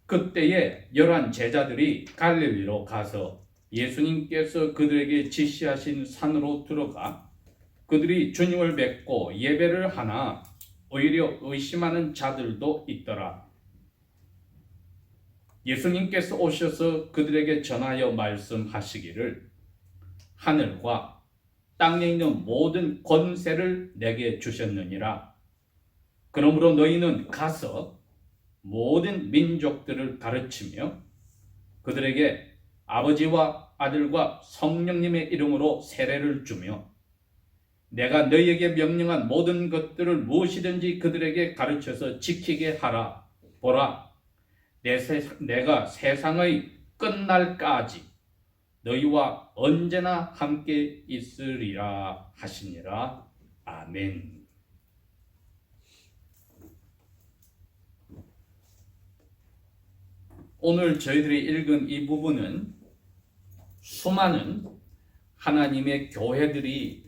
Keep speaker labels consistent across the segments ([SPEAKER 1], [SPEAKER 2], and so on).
[SPEAKER 1] 그때에 11 제자들이 갈릴리로 가서 예수님께서 그들에게 지시하신 산으로 들어가 그들이 주님을 뵙고 예배를 하나 오히려 의심하는 자들도 있더라. 예수님께서 오셔서 그들에게 전하여 말씀하시기를 하늘과 땅에 있는 모든 권세를 내게 주셨느니라. 그러므로 너희는 가서 모든 민족들을 가르치며 그들에게 아버지와 아들과 성령님의 이름으로 세례를 주며 내가 너희에게 명령한 모든 것들을 무엇이든지 그들에게 가르쳐서 지키게 하라. 보라, 내가 세상의 끝날까지 너희와 언제나 함께 있으리라 하시니라. 아멘. 오늘 저희들이 읽은 이 부분은 수많은 하나님의 교회들이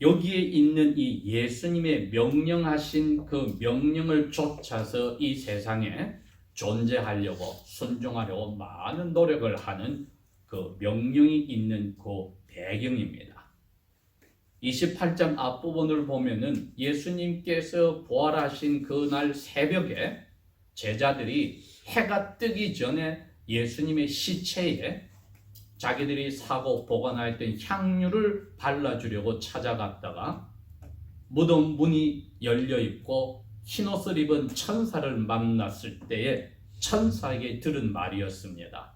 [SPEAKER 1] 여기에 있는 이 예수님의 명령하신 그 명령을 쫓아서 이 세상에 존재하려고 순종하려고 많은 노력을 하는 그 명령이 있는 그 배경입니다. 28장 앞부분을 보면은 예수님께서 부활하신 그날 새벽에 제자들이 해가 뜨기 전에 예수님의 시체에 자기들이 사고 보관하였던 향유를 발라주려고 찾아갔다가 무덤 문이 열려있고 흰옷을 입은 천사를 만났을 때에 천사에게 들은 말이었습니다.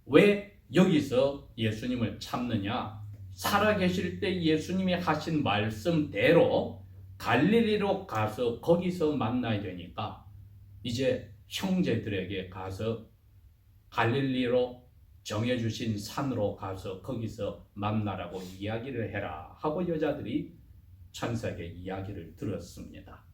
[SPEAKER 1] 왜 여기서 예수님을 찾느냐? 살아계실 때 예수님이 하신 말씀대로 갈릴리로 가서 거기서 만나야 되니까 이제 형제들에게 가서 갈릴리로 정해주신 산으로 가서 거기서 만나라고 이야기를 해라 하고 여자들이 천사에게 이야기를 들었습니다.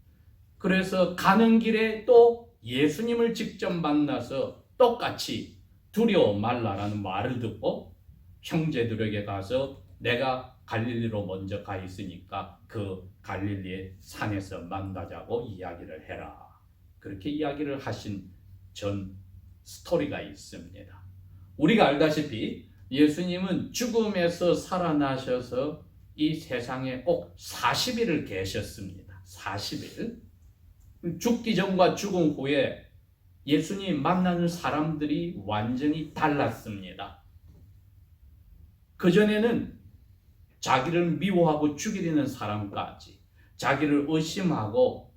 [SPEAKER 1] 그래서 가는 길에 또 예수님을 직접 만나서 똑같이 두려워 말라라는 말을 듣고 형제들에게 가서 내가 갈릴리로 먼저 가 있으니까 그 갈릴리의 산에서 만나자고 이야기를 해라. 그렇게 이야기를 하신 전 스토리가 있습니다. 우리가 알다시피 예수님은 죽음에서 살아나셔서 이 세상에 꼭 40일을 계셨습니다. 40일. 죽기 전과 죽음 후에 예수님 만나는 사람들이 완전히 달랐습니다. 그전에는 자기를 미워하고 죽이려는 사람까지 자기를 의심하고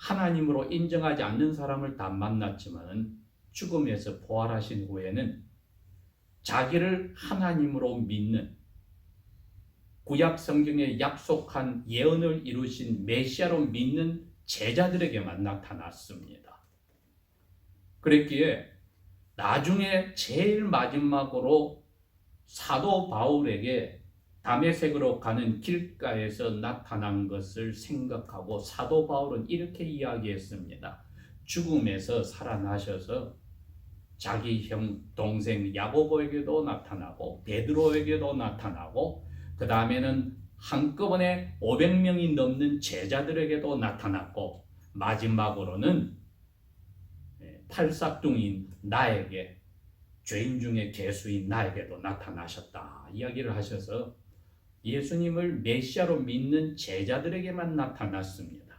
[SPEAKER 1] 하나님으로 인정하지 않는 사람을 다 만났지만 죽음에서 부활하신 후에는 자기를 하나님으로 믿는 구약 성경에 약속한 예언을 이루신 메시아로 믿는 제자들에게만 나타났습니다. 그랬기에 나중에 제일 마지막으로 사도 바울에게 다메섹으로 가는 길가에서 나타난 것을 생각하고 사도 바울은 이렇게 이야기했습니다. 죽음에서 살아나셔서 자기 형 동생 야고보에게도 나타나고 베드로에게도 나타나고 그 다음에는 한꺼번에 500명이 넘는 제자들에게도 나타났고 마지막으로는 팔싹둥이인 나에게 죄인 중에 괴수인 나에게도 나타나셨다 이야기를 하셔서 예수님을 메시아로 믿는 제자들에게만 나타났습니다.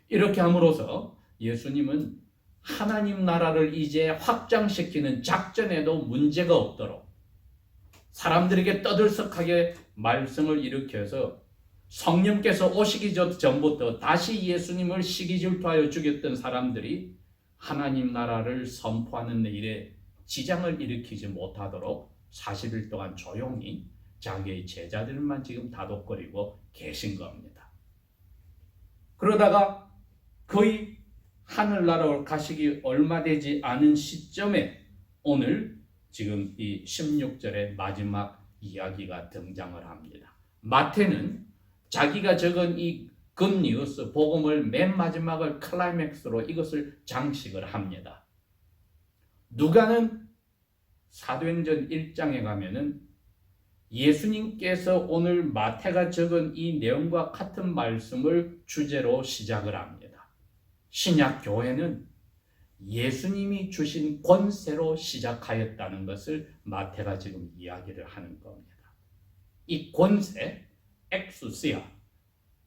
[SPEAKER 1] 이렇게 함으로써 예수님은 하나님 나라를 이제 확장시키는 작전에도 문제가 없도록 사람들에게 떠들썩하게 말씀을 일으켜서 성령께서 오시기 전부터 다시 예수님을 시기질투하여 죽였던 사람들이 하나님 나라를 선포하는 일에 지장을 일으키지 못하도록 40일 동안 조용히 자기의 제자들만 지금 다독거리고 계신 겁니다. 그러다가 거의 하늘나라로 가시기 얼마 되지 않은 시점에 오늘 지금 이 16절의 마지막 이야기가 등장을 합니다. 마태는 자기가 적은 이 굿뉴스 복음을 맨 마지막을 클라이맥스로 이것을 장식을 합니다. 누가는 사도행전 1장에 가면은 예수님께서 오늘 마태가 적은 이 내용과 같은 말씀을 주제로 시작을 합니다. 신약 교회는 예수님이 주신 권세로 시작하였다는 것을 마태가 지금 이야기를 하는 겁니다. 이 권세, 엑수시아,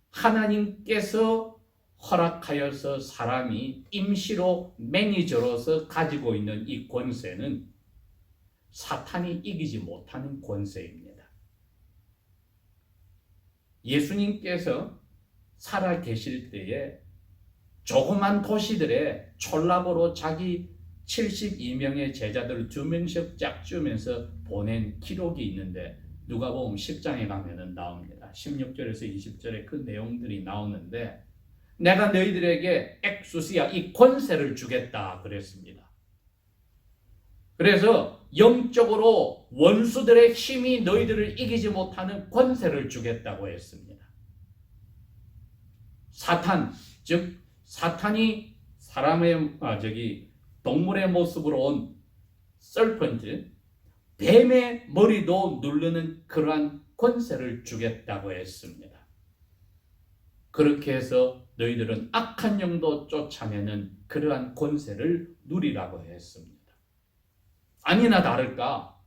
[SPEAKER 1] 하나님께서 허락하여서 사람이 임시로 매니저로서 가지고 있는 이 권세는 사탄이 이기지 못하는 권세입니다. 예수님께서 살아 계실 때에 조그만 도시들에 촌락으로 자기 72명의 제자들을 2명씩 짝 주면서 보낸 기록이 있는데 누가복음 10장에 가면은 나옵니다. 16절에서 20절에 그 내용들이 나오는데 내가 너희들에게 엑수시아 이 권세를 주겠다 그랬습니다. 그래서 영적으로 원수들의 힘이 너희들을 이기지 못하는 권세를 주겠다고 했습니다. 사탄, 즉 사탄이 동물의 모습으로 온 서펀트, 뱀의 머리도 누르는 그러한 권세를 주겠다고 했습니다. 그렇게 해서 너희들은 악한 영도 쫓아내는 그러한 권세를 누리라고 했습니다. 아니나 다를까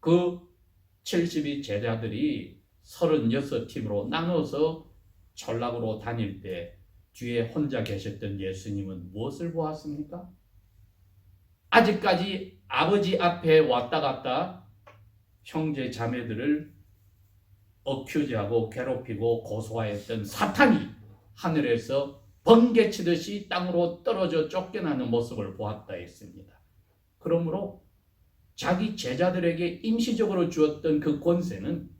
[SPEAKER 1] 그 70위 제자들이 36팀으로 나눠서 전락으로 다닐 때 뒤에 혼자 계셨던 예수님은 무엇을 보았습니까? 아직까지 아버지 앞에 왔다 갔다 형제 자매들을 어큐즈하고 괴롭히고 고소하였던 사탄이 하늘에서 번개치듯이 땅으로 떨어져 쫓겨나는 모습을 보았다 했습니다. 그러므로 자기 제자들에게 임시적으로 주었던 그 권세는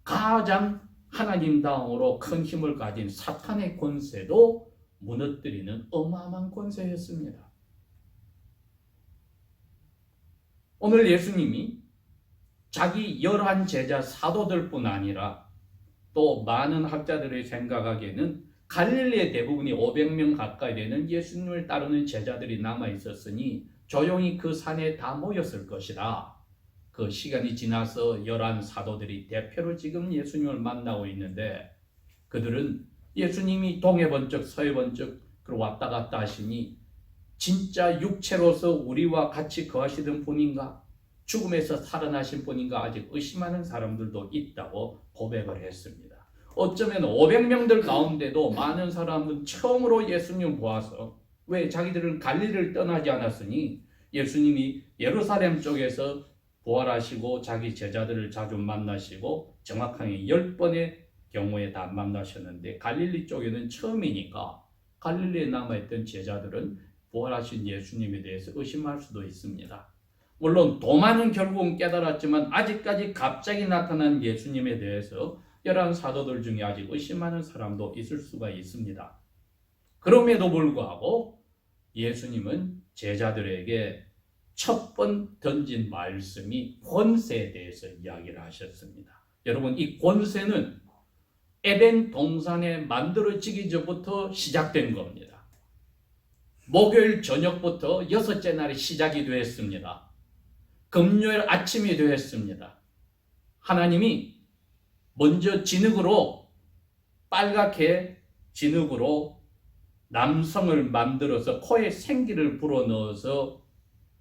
[SPEAKER 1] 가장 하나님다움으로 큰 힘을 가진 사탄의 권세도 무너뜨리는 어마어마한 권세였습니다. 오늘 예수님이 자기 11 제자 사도들뿐 아니라 또 많은 학자들의 생각하기에는 갈릴리의 대부분이 500명 가까이 되는 예수님을 따르는 제자들이 남아 있었으니 조용히 그 산에 다 모였을 것이다. 그 시간이 지나서 11 사도들이 대표로 지금 예수님을 만나고 있는데 그들은 예수님이 동해 번쩍 서해 번쩍 왔다 갔다 하시니 진짜 육체로서 우리와 같이 거하시던 분인가? 죽음에서 살아나신 분인가? 아직 의심하는 사람들도 있다고 고백을 했습니다. 어쩌면 500명들 가운데도 많은 사람은 처음으로 예수님 보아서 왜 자기들은 갈릴리를 떠나지 않았으니 예수님이 예루살렘 쪽에서 부활하시고 자기 제자들을 자주 만나시고 정확하게 10번의 경우에 다 만나셨는데 갈릴리 쪽에는 처음이니까 갈릴리에 남아있던 제자들은 부활하신 예수님에 대해서 의심할 수도 있습니다. 물론 도마는 결국은 깨달았지만 아직까지 갑자기 나타난 예수님에 대해서 11 사도들 중에 아직 의심하는 사람도 있을 수가 있습니다. 그럼에도 불구하고 예수님은 제자들에게 첫 번 던진 말씀이 권세에 대해서 이야기를 하셨습니다. 여러분, 이 권세는 에덴 동산에 만들어지기 전부터 시작된 겁니다. 목요일 저녁부터 6째 날이 시작이 되었습니다. 금요일 아침이 되었습니다. 하나님이 먼저 진흙으로 빨갛게 진흙으로 남성을 만들어서 코에 생기를 불어넣어서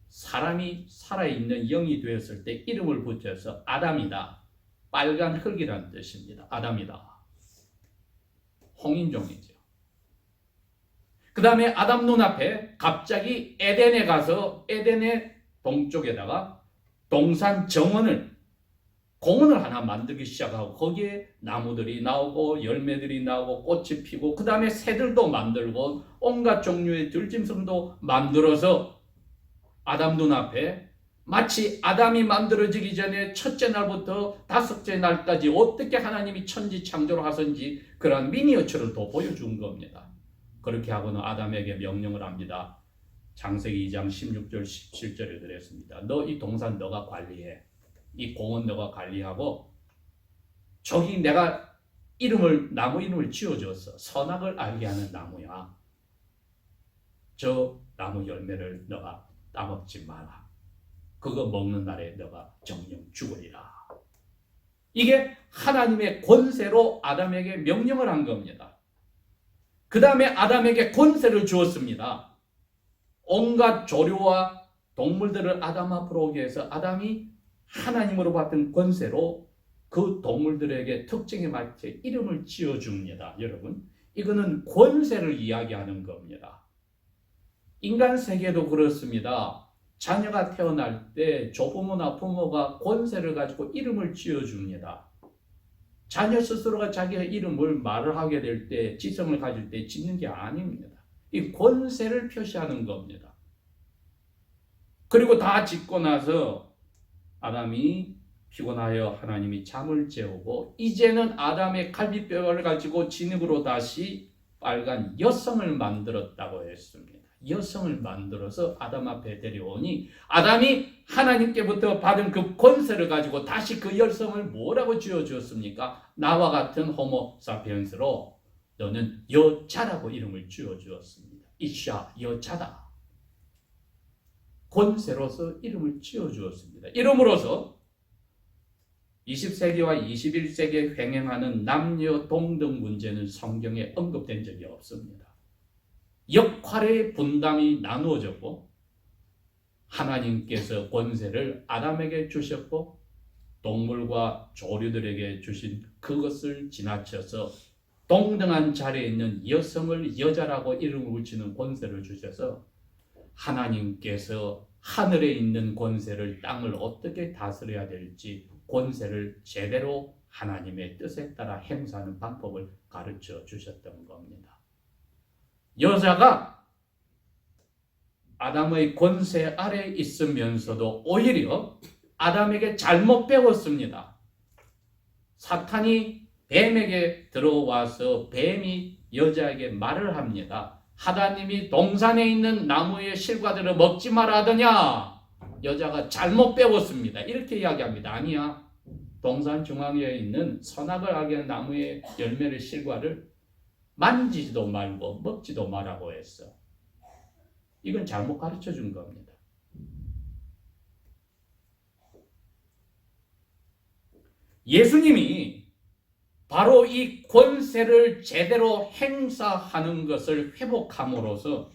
[SPEAKER 1] 사람이 살아있는 영이 되었을 때 이름을 붙여서 아담이다. 빨간 흙이라는 뜻입니다. 아담이다. 홍인종이죠. 그 다음에 아담 눈앞에 갑자기 에덴에 가서 에덴의 동쪽에다가 동산 정원을 공원을 하나 만들기 시작하고 거기에 나무들이 나오고 열매들이 나오고 꽃이 피고 그 다음에 새들도 만들고 온갖 종류의 들짐승도 만들어서 아담 눈앞에 마치 아담이 만들어지기 전에 첫째 날부터 5째 날까지 어떻게 하나님이 천지 창조를 하선지 그런 미니어처를 더 보여준 겁니다. 그렇게 하고는 아담에게 명령을 합니다. 창세기 2장 16절 17절에 그랬습니다. 너 이 동산 너가 관리해. 이 공원 너가 관리하고 저기 내가 나무 이름을 지어줬어. 선악을 알게 하는 나무야. 저 나무 열매를 너가 따먹지 마라. 그거 먹는 날에 너가 정령 죽으리라. 이게 하나님의 권세로 아담에게 명령을 한 겁니다. 그 다음에 아담에게 권세를 주었습니다. 온갖 조류와 동물들을 아담 앞으로 오게 해서 아담이 하나님으로 받은 권세로 그 동물들에게 특징에 맞게 이름을 지어줍니다. 여러분, 이거는 권세를 이야기하는 겁니다. 인간 세계도 그렇습니다. 자녀가 태어날 때 조부모나 부모가 권세를 가지고 이름을 지어줍니다. 자녀 스스로가 자기의 이름을 말을 하게 될 때, 지성을 가질 때 짓는 게 아닙니다. 이 권세를 표시하는 겁니다. 그리고 다 짓고 나서 아담이 피곤하여 하나님이 잠을 재우고 이제는 아담의 갈비뼈를 가지고 진흙으로 다시 빨간 여성을 만들었다고 했습니다. 여성을 만들어서 아담 앞에 데려오니 아담이 하나님께부터 받은 그 권세를 가지고 다시 그 여성을 뭐라고 지어주었습니까? 나와 같은 호모 사피엔스로 너는 여자라고 이름을 지어주었습니다. 이샤, 여자다. 권세로서 이름을 지어주었습니다. 이름으로서 20세기와 21세기에 횡행하는 남녀 동등 문제는 성경에 언급된 적이 없습니다. 역할의 분담이 나누어졌고 하나님께서 권세를 아담에게 주셨고 동물과 조류들에게 주신 그것을 지나쳐서 동등한 자리에 있는 여성을 여자라고 이름을 붙이는 권세를 주셔서 하나님께서 하늘에 있는 권세를 땅을 어떻게 다스려야 될지 권세를 제대로 하나님의 뜻에 따라 행사하는 방법을 가르쳐 주셨던 겁니다. 여자가 아담의 권세 아래 있으면서도 오히려 아담에게 잘못 배웠습니다. 사탄이 뱀에게 들어와서 뱀이 여자에게 말을 합니다. 하나님이 동산에 있는 나무의 실과들을 먹지 마라 하더냐? 여자가 잘못 배웠습니다. 이렇게 이야기합니다. 아니야. 동산 중앙에 있는 선악을 알게 하는 나무의 열매를 실과를 만지지도 말고 먹지도 말라고 했어. 이건 잘못 가르쳐 준 겁니다. 예수님이 바로 이 권세를 제대로 행사하는 것을 회복함으로써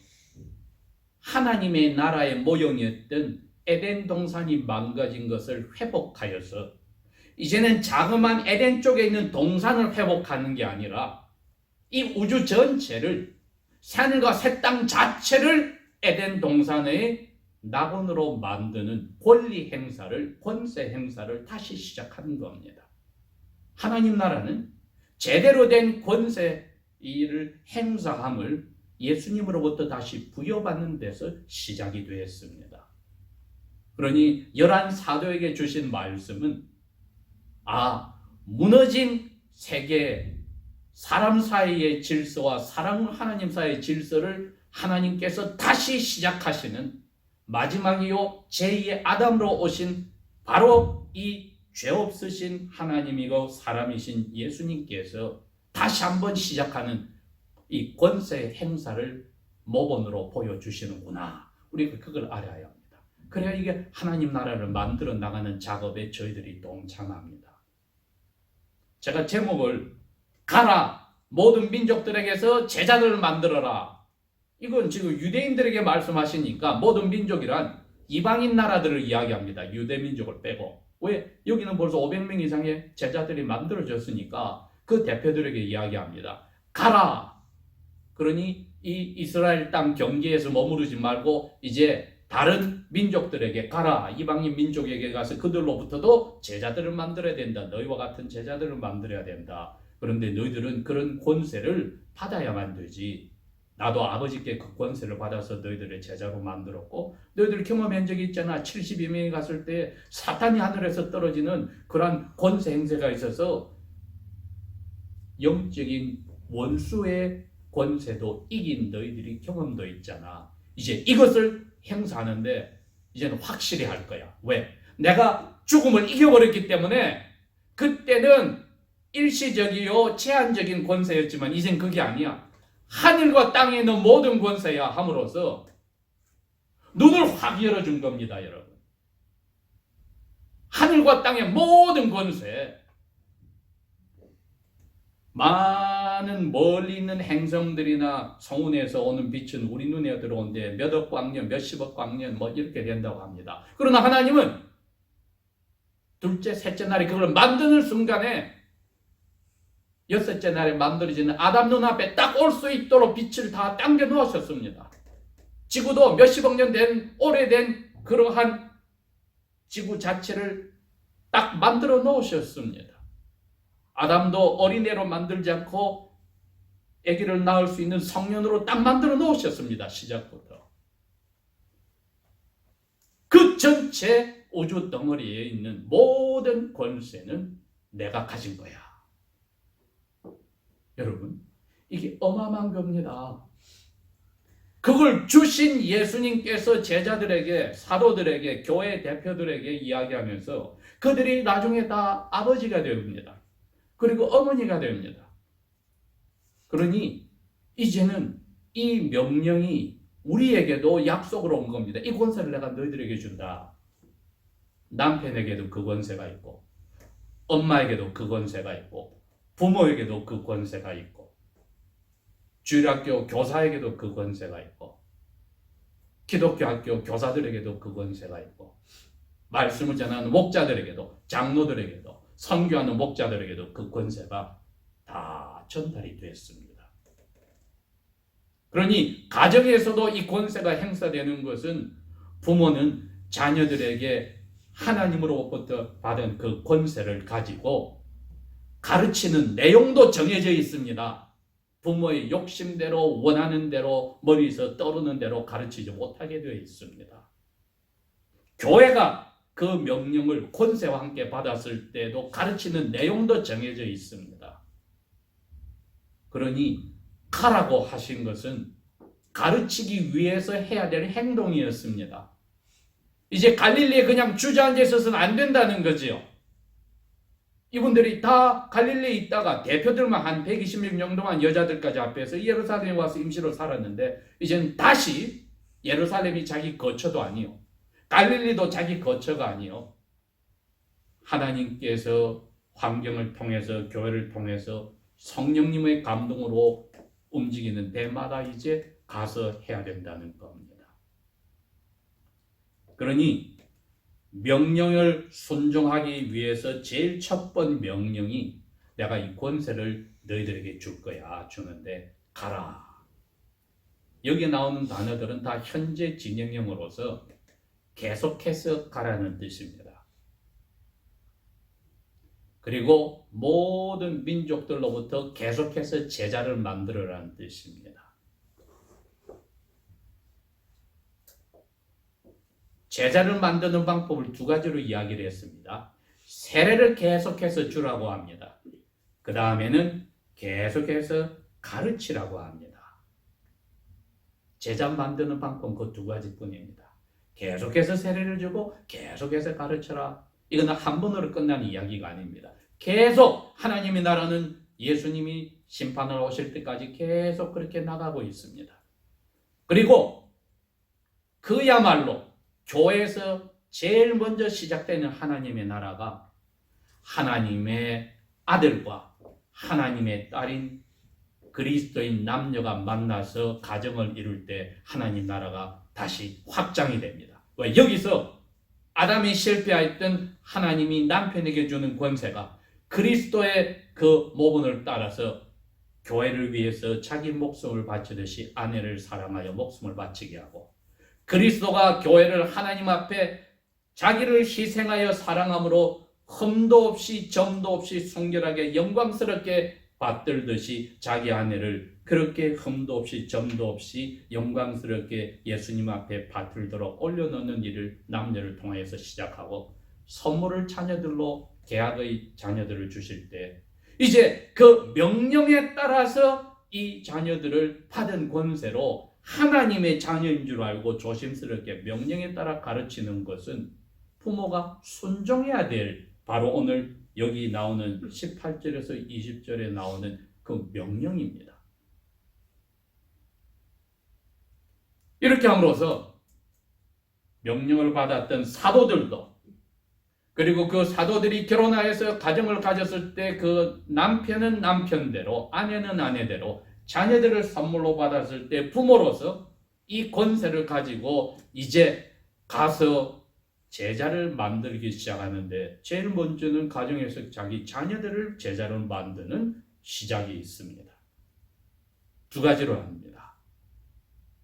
[SPEAKER 1] 하나님의 나라의 모형이었던 에덴 동산이 망가진 것을 회복하여서 이제는 자그마한 에덴 쪽에 있는 동산을 회복하는 게 아니라 이 우주 전체를, 새하늘과 새 땅 자체를 에덴 동산의 낙원으로 만드는 권리 행사를, 권세 행사를 다시 시작하는 겁니다. 하나님 나라는 제대로 된 권세 일을 행사함을 예수님으로부터 다시 부여받는 데서 시작이 되었습니다. 그러니 11사도에게 주신 말씀은 무너진 세계, 사람 사이의 질서와 하나님 사이의 질서를 하나님께서 다시 시작하시는 마지막이요 제2의 아담으로 오신 바로 이 죄 없으신 하나님이고 사람이신 예수님께서 다시 한번 시작하는 이 권세 행사를 모본으로 보여주시는구나. 우리가 그걸 알아야 합니다. 그래야 이게 하나님 나라를 만들어 나가는 작업에 저희들이 동참합니다. 제가 제목을 가라 모든 민족들에게서 제자들을 만들어라. 이건 지금 유대인들에게 말씀하시니까 모든 민족이란 이방인 나라들을 이야기합니다. 유대 민족을 빼고. 왜? 여기는 벌써 500명 이상의 제자들이 만들어졌으니까 그 대표들에게 이야기합니다. 가라! 그러니 이 이스라엘 땅 경계에서 머무르지 말고 이제 다른 민족들에게 가라. 이방인 민족에게 가서 그들로부터도 제자들을 만들어야 된다. 너희와 같은 제자들을 만들어야 된다. 그런데 너희들은 그런 권세를 받아야만 되지. 나도 아버지께 그 권세를 받아서 너희들의 제자로 만들었고 너희들 경험한 적이 있잖아. 72명이 갔을 때 사탄이 하늘에서 떨어지는 그러한 권세 행세가 있어서 영적인 원수의 권세도 이긴 너희들이 경험도 있잖아. 이제 이것을 행사하는데 이제는 확실히 할 거야. 왜? 내가 죽음을 이겨버렸기 때문에 그때는 일시적이요 제한적인 권세였지만 이젠 그게 아니야. 하늘과 땅에 있는 모든 권세야 함으로써 눈을 확 열어준 겁니다. 여러분. 하늘과 땅의 모든 권세 많은 멀리 있는 행성들이나 성운에서 오는 빛은 우리 눈에 들어오는데 몇억 광년, 몇십억 광년 뭐 이렇게 된다고 합니다. 그러나 하나님은 둘째, 셋째 날에 그걸 만드는 순간에 여섯째 날에 만들어지는 아담 눈앞에 딱 올 수 있도록 빛을 다 당겨 놓으셨습니다. 지구도 몇십억 년 된 오래된 그러한 지구 자체를 딱 만들어 놓으셨습니다. 아담도 어린애로 만들지 않고 아기를 낳을 수 있는 성년으로 딱 만들어 놓으셨습니다. 시작부터. 그 전체 우주 덩어리에 있는 모든 권세는 내가 가진 거야. 여러분, 이게 어마어마한 겁니다. 그걸 주신 예수님께서 제자들에게, 사도들에게, 교회 대표들에게 이야기하면서 그들이 나중에 다 아버지가 됩니다. 그리고 어머니가 됩니다. 그러니 이제는 이 명령이 우리에게도 약속으로 온 겁니다. 이 권세를 내가 너희들에게 준다. 남편에게도 그 권세가 있고, 엄마에게도 그 권세가 있고, 부모에게도 그 권세가 있고, 주일학교 교사에게도 그 권세가 있고, 기독교 학교 교사들에게도 그 권세가 있고, 말씀을 전하는 목자들에게도, 장로들에게도, 선교하는 목자들에게도 그 권세가 다 전달이 됐습니다. 그러니 가정에서도 이 권세가 행사되는 것은 부모는 자녀들에게 하나님으로부터 받은 그 권세를 가지고 가르치는 내용도 정해져 있습니다. 부모의 욕심대로 원하는 대로 머리에서 떠오르는 대로 가르치지 못하게 되어 있습니다. 교회가 그 명령을 권세와 함께 받았을 때도 가르치는 내용도 정해져 있습니다. 그러니 가라고 하신 것은 가르치기 위해서 해야 될 행동이었습니다. 이제 갈릴리에 그냥 주저앉아 있어서는 안 된다는 거지요. 이분들이 다 갈릴리에 있다가 대표들만 한 120명 정도만 여자들까지 앞에서 예루살렘에 와서 임시로 살았는데 이제는 다시 예루살렘이 자기 거처도 아니요, 갈릴리도 자기 거처가 아니요, 하나님께서 환경을 통해서 교회를 통해서 성령님의 감동으로 움직이는 데마다 이제 가서 해야 된다는 겁니다. 그러니 명령을 순종하기 위해서 제일 첫 번 명령이 내가 이 권세를 너희들에게 줄 거야 주는데 가라. 여기 나오는 단어들은 다 현재 진행형으로서 계속해서 가라는 뜻입니다. 그리고 모든 민족들로부터 계속해서 제자를 만들어라는 뜻입니다. 제자를 만드는 방법을 두 가지로 이야기를 했습니다. 세례를 계속해서 주라고 합니다. 그 다음에는 계속해서 가르치라고 합니다. 제자 만드는 방법은 그 두 가지뿐입니다. 계속해서 세례를 주고 계속해서 가르쳐라. 이건 한 번으로 끝나는 이야기가 아닙니다. 계속 하나님의 나라는 예수님이 심판을 오실 때까지 계속 그렇게 나가고 있습니다. 그리고 그야말로 교회에서 제일 먼저 시작되는 하나님의 나라가 하나님의 아들과 하나님의 딸인 그리스도인 남녀가 만나서 가정을 이룰 때 하나님 나라가 다시 확장이 됩니다. 왜? 여기서 아담이 실패했던 하나님이 남편에게 주는 권세가 그리스도의 그 모분을 따라서 교회를 위해서 자기 목숨을 바치듯이 아내를 사랑하여 목숨을 바치게 하고, 그리스도가 교회를 하나님 앞에 자기를 희생하여 사랑함으로 흠도 없이 점도 없이 순결하게 영광스럽게 받들듯이 자기 아내를 그렇게 흠도 없이 점도 없이 영광스럽게 예수님 앞에 받들도록 올려놓는 일을 남녀를 통해서 시작하고, 선물을 자녀들로 계약의 자녀들을 주실 때 이제 그 명령에 따라서 이 자녀들을 받은 권세로 하나님의 자녀인 줄 알고 조심스럽게 명령에 따라 가르치는 것은 부모가 순종해야 될, 바로 오늘 여기 나오는 18절에서 20절에 나오는 그 명령입니다. 이렇게 함으로써 명령을 받았던 사도들도, 그리고 그 사도들이 결혼하여서 가정을 가졌을 때 그 남편은 남편대로, 아내는 아내대로 자녀들을 선물로 받았을 때 부모로서 이 권세를 가지고 이제 가서 제자를 만들기 시작하는데, 제일 먼저는 가정에서 자기 자녀들을 제자로 만드는 시작이 있습니다. 두 가지로 합니다.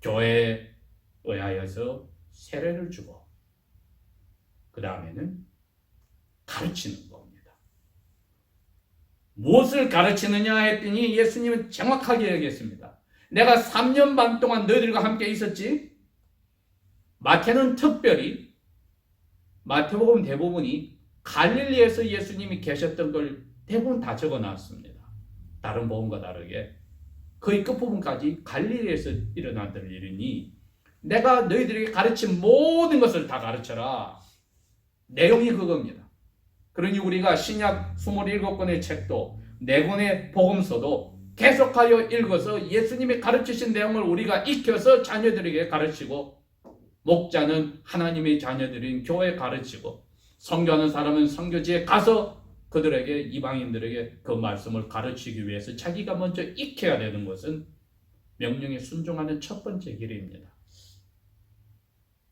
[SPEAKER 1] 교회에 의하여서 세례를 주고, 그 다음에는 가르치는 겁니다. 무엇을 가르치느냐 했더니 예수님은 정확하게 얘기했습니다. 내가 3년 반 동안 너희들과 함께 있었지? 마태는 특별히, 마태복음 대부분이 갈릴리에서 예수님이 계셨던 걸 대부분 다 적어놨습니다. 다른 복음과 다르게 거의 끝부분까지 갈릴리에서 일어났던 일이니 내가 너희들에게 가르친 모든 것을 다 가르쳐라. 내용이 그겁니다. 그러니 우리가 신약 27권의 책도 4권의 복음서도 계속하여 읽어서 예수님이 가르치신 내용을 우리가 익혀서 자녀들에게 가르치고, 목자는 하나님의 자녀들인 교회에 가르치고, 선교하는 사람은 선교지에 가서 그들에게, 이방인들에게 그 말씀을 가르치기 위해서 자기가 먼저 익혀야 되는 것은 명령에 순종하는 첫 번째 길입니다.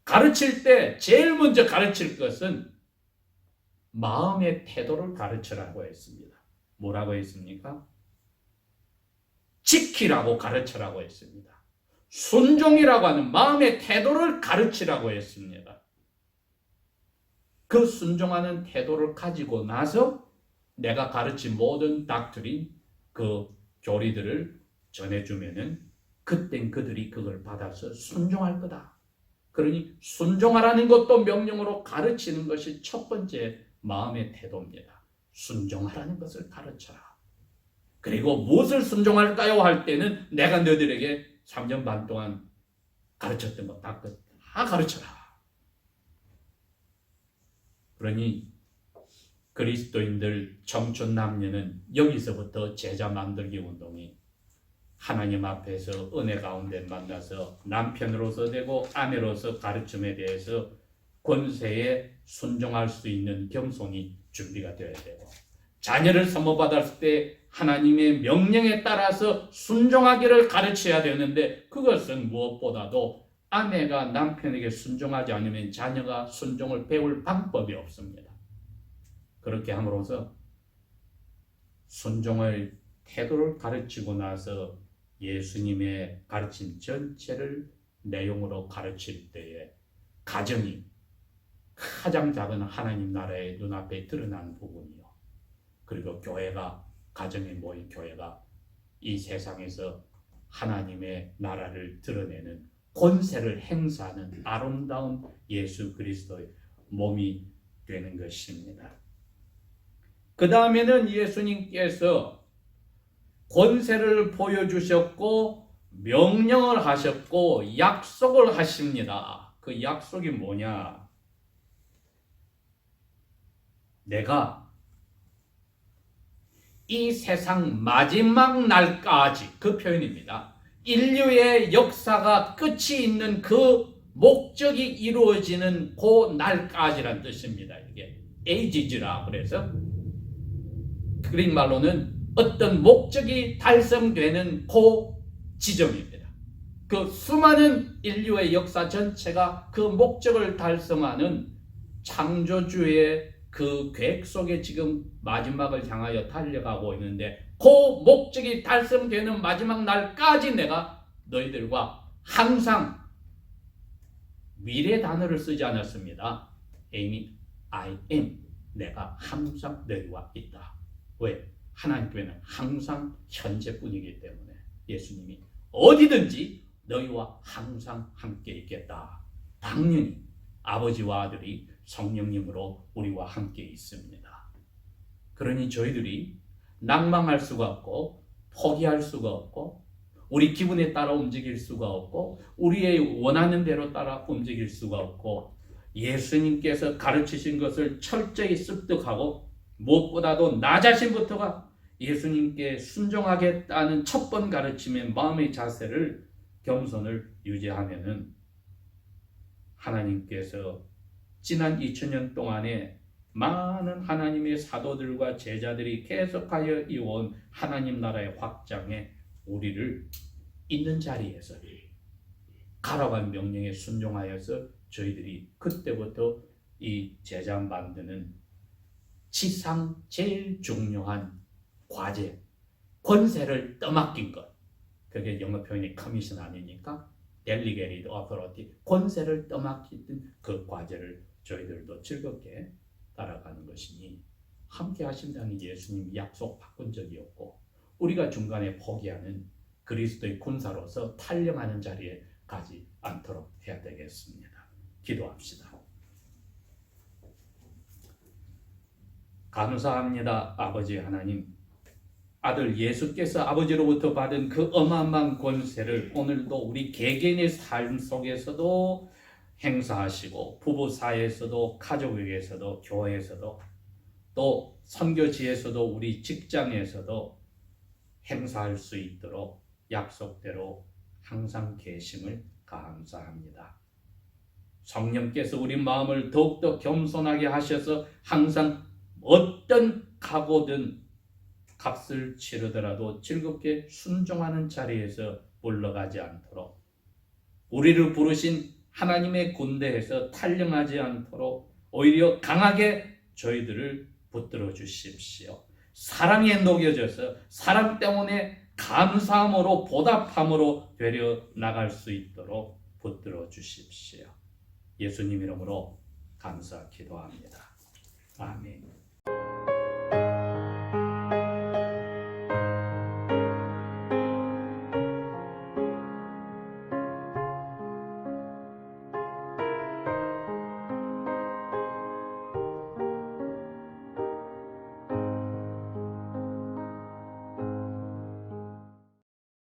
[SPEAKER 1] 가르칠 때 제일 먼저 가르칠 것은 마음의 태도를 가르치라고 했습니다. 뭐라고 했습니까? 지키라고 가르치라고 했습니다. 순종이라고 하는 마음의 태도를 가르치라고 했습니다. 그 순종하는 태도를 가지고 나서 내가 가르친 모든 닥트린, 그 교리들을 전해주면은 그땐 그들이 그걸 받아서 순종할 거다. 그러니 순종하라는 것도 명령으로 가르치는 것이 첫 번째 마음의 태도입니다. 순종하라는 것을 가르쳐라. 그리고 무엇을 순종할까요? 할 때는 내가 너희들에게 3년 반 동안 가르쳤던 것 다 가르쳐라. 그러니 그리스도인들 청춘 남녀는 여기서부터 제자 만들기 운동이 하나님 앞에서 은혜 가운데 만나서 남편으로서 되고 아내로서 가르침에 대해서 권세에 순종할 수 있는 겸손이 준비가 되어야 되고, 자녀를 선물받았을 때 하나님의 명령에 따라서 순종하기를 가르쳐야 되는데, 그것은 무엇보다도 아내가 남편에게 순종하지 않으면 자녀가 순종을 배울 방법이 없습니다. 그렇게 함으로써 순종의 태도를 가르치고 나서 예수님의 가르침 전체를 내용으로 가르칠 때에 가정이 가장 작은 하나님 나라의 눈앞에 드러나는 부분이요. 그리고 교회가, 가정에 모인 교회가 이 세상에서 하나님의 나라를 드러내는 권세를 행사하는 아름다운 예수 그리스도의 몸이 되는 것입니다. 그 다음에는 예수님께서 권세를 보여주셨고 명령을 하셨고 약속을 하십니다. 그 약속이 뭐냐? 내가 이 세상 마지막 날까지, 그 표현입니다. 인류의 역사가 끝이 있는 그 목적이 이루어지는 그 날까지란 뜻입니다. 이게 에이지즈라 그래서 그린 말로는 어떤 목적이 달성되는 그 지점입니다. 그 수많은 인류의 역사 전체가 그 목적을 달성하는 창조주의 그 계획 속에 지금 마지막을 향하여 달려가고 있는데, 그 목적이 달성되는 마지막 날까지 내가 너희들과 항상, 미래 단어를 쓰지 않았습니다. I am, 내가 항상 너희와 있다. 왜? 하나님께는 항상 현재뿐이기 때문에 예수님이 어디든지 너희와 항상 함께 있겠다. 당연히 아버지와 아들이 성령님으로 우리와 함께 있습니다. 그러니 저희들이 낭망할 수가 없고 포기할 수가 없고 우리 기분에 따라 움직일 수가 없고 우리의 원하는 대로 따라 움직일 수가 없고, 예수님께서 가르치신 것을 철저히 습득하고 무엇보다도 나 자신부터가 예수님께 순종하겠다는 첫 번 가르침의 마음의 자세를, 겸손을 유지하면은 하나님께서 지난 2000년 동안에 많은 하나님의 사도들과 제자들이 계속하여 이어온 하나님 나라의 확장에 우리를 있는 자리에서 가라간 명령에 순종하여서 저희들이 그때부터 이 제자 만드는 지상 제일 중요한 과제, 권세를 떠맡긴 것. 그게 영어 표현이 커미션 아닙니까? Delegated Authority, 권세를 떠맡긴 그 과제를 저희들도 즐겁게 따라가는 것이니 함께 하신다는 예수님이 약속 바꾼 적이 없고 우리가 중간에 포기하는 그리스도의 군사로서 탈령하는 자리에 가지 않도록 해야 되겠습니다. 기도합시다. 감사합니다. 아버지 하나님, 아들 예수께서 아버지로부터 받은 그 어마어마한 권세를 오늘도 우리 개개인의 삶 속에서도 행사하시고 부부 사이에서도 가족에게서도 교회에서도 또 선교지에서도 우리 직장에서도 행사할 수 있도록 약속대로 항상 계심을 감사합니다. 성령께서 우리 마음을 더욱더 겸손하게 하셔서 항상 어떤 각오든 값을 치르더라도 즐겁게 순종하는 자리에서 물러가지 않도록 우리를 부르신 하나님의 군대에서 탈령하지 않도록 오히려 강하게 저희들을 붙들어 주십시오. 사랑에 녹여져서 사랑 때문에 감사함으로 보답함으로 되려 나갈 수 있도록 붙들어 주십시오. 예수님 이름으로 감사 기도합니다. 아멘.